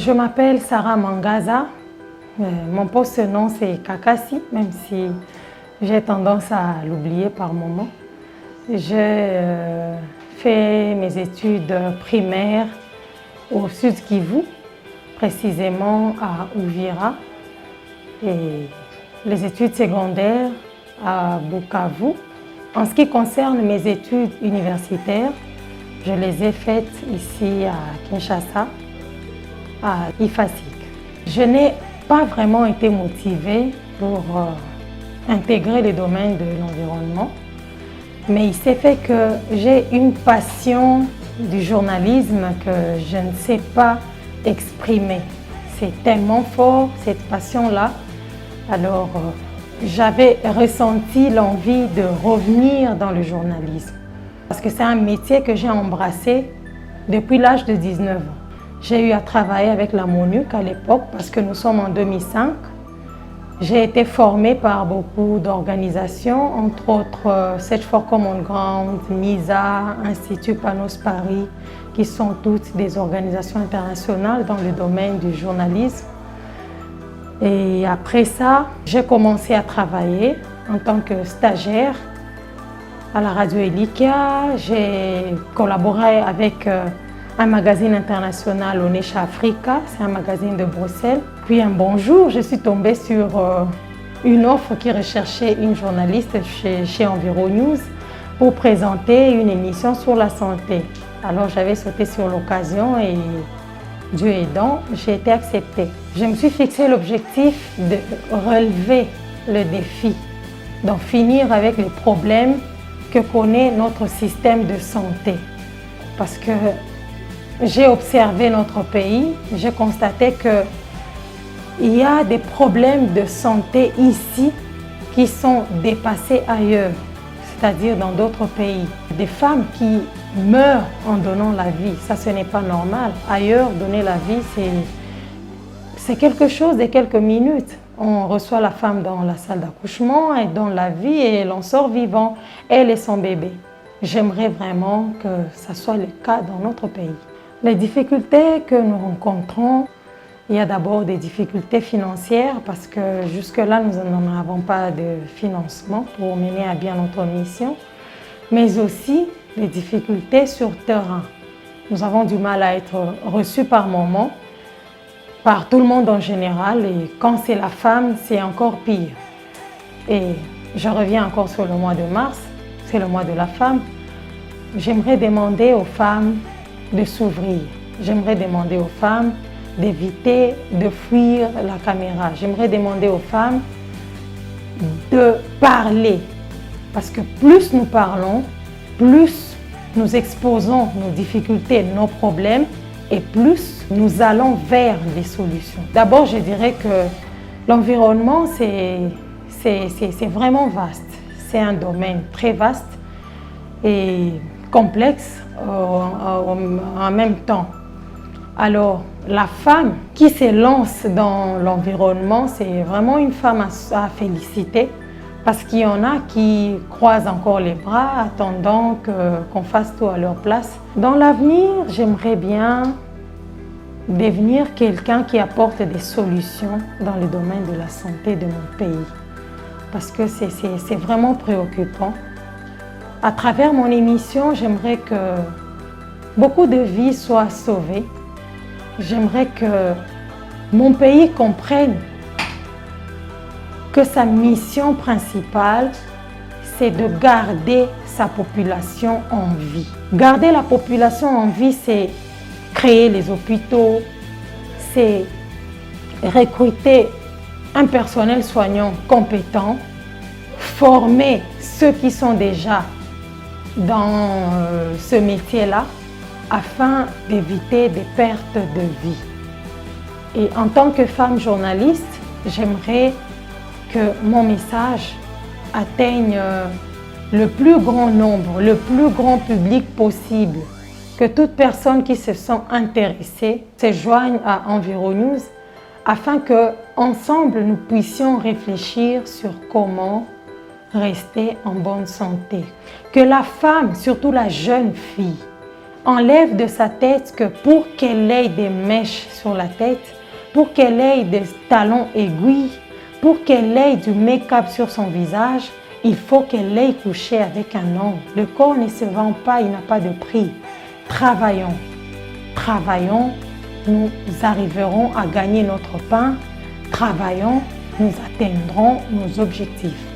Je m'appelle Sarah Mangaza. Mon poste-nom c'est Kakasi, même si j'ai tendance à l'oublier par moments. J'ai fait mes études primaires au Sud Kivu, précisément à Uvira, et les études secondaires à Bukavu. En ce qui concerne mes études universitaires, je les ai faites ici à Kinshasa, à IFASIC. Je n'ai pas vraiment été motivée pour intégrer le domaine de l'environnement, mais il s'est fait que j'ai une passion du journalisme que je ne sais pas exprimer. C'est tellement fort, cette passion-là. Alors, j'avais ressenti l'envie de revenir dans le journalisme. Parce que c'est un métier que j'ai embrassé depuis l'âge de 19 ans. J'ai eu à travailler avec la MONUC à l'époque parce que nous sommes en 2005. J'ai été formée par beaucoup d'organisations, entre autres Search for Common Ground, MISA, Institut Panos Paris, qui sont toutes des organisations internationales dans le domaine du journalisme. Et après ça, j'ai commencé à travailler en tant que stagiaire à la radio Elikia. J'ai collaboré avec un magazine international, Onesha Africa, c'est un magazine de Bruxelles. Puis un bon jour, je suis tombée sur une offre qui recherchait une journaliste chez Environews pour présenter une émission sur la santé. Alors j'avais sauté sur l'occasion et Dieu aidant, j'ai été acceptée. Je me suis fixé l'objectif de relever le défi, d'en finir avec les problèmes que connaît notre système de santé. Parce que j'ai observé notre pays, j'ai constaté qu'il y a des problèmes de santé ici qui sont dépassés ailleurs, c'est-à-dire dans d'autres pays. Des femmes qui meurent en donnant la vie, ça ce n'est pas normal. Ailleurs, donner la vie, c'est quelque chose de quelques minutes. On reçoit la femme dans la salle d'accouchement, elle donne la vie et elle en sort vivant, elle et son bébé. J'aimerais vraiment que ça soit le cas dans notre pays. Les difficultés que nous rencontrons, il y a d'abord des difficultés financières parce que jusque-là, nous n'en avons pas de financement pour mener à bien notre mission, mais aussi des difficultés sur terrain. Nous avons du mal à être reçus par moments, par tout le monde en général, et quand c'est la femme, c'est encore pire. Et je reviens encore sur le mois de mars, c'est le mois de la femme. J'aimerais demander aux femmes de s'ouvrir. J'aimerais demander aux femmes d'éviter de fuir la caméra. J'aimerais demander aux femmes de parler. Parce que plus nous parlons, plus nous exposons nos difficultés, nos problèmes, et plus nous allons vers les solutions. D'abord, je dirais que l'environnement, c'est vraiment vaste. C'est un domaine très vaste et complexe en même temps. Alors, la femme qui se lance dans l'environnement, c'est vraiment une femme à féliciter parce qu'il y en a qui croisent encore les bras, attendant qu'on fasse tout à leur place. Dans l'avenir, j'aimerais bien devenir quelqu'un qui apporte des solutions dans le domaine de la santé de mon pays. Parce que c'est vraiment préoccupant. À travers mon émission, j'aimerais que beaucoup de vies soient sauvées. J'aimerais que mon pays comprenne que sa mission principale, c'est de garder sa population en vie. Garder la population en vie, c'est créer les hôpitaux, c'est recruter un personnel soignant compétent, former ceux qui sont déjà dans ce métier-là afin d'éviter des pertes de vie. Et en tant que femme journaliste, j'aimerais que mon message atteigne le plus grand nombre, le plus grand public possible, que toute personne qui se sent intéressée se joigne à Environews afin qu'ensemble nous puissions réfléchir sur comment rester en bonne santé. Que la femme, surtout la jeune fille, enlève de sa tête que pour qu'elle ait des mèches sur la tête, pour qu'elle ait des talons aiguilles, pour qu'elle ait du make-up sur son visage, il faut qu'elle ait couché avec un homme. Le corps ne se vend pas, il n'a pas de prix. Travaillons, travaillons, nous arriverons à gagner notre pain. Travaillons, nous atteindrons nos objectifs.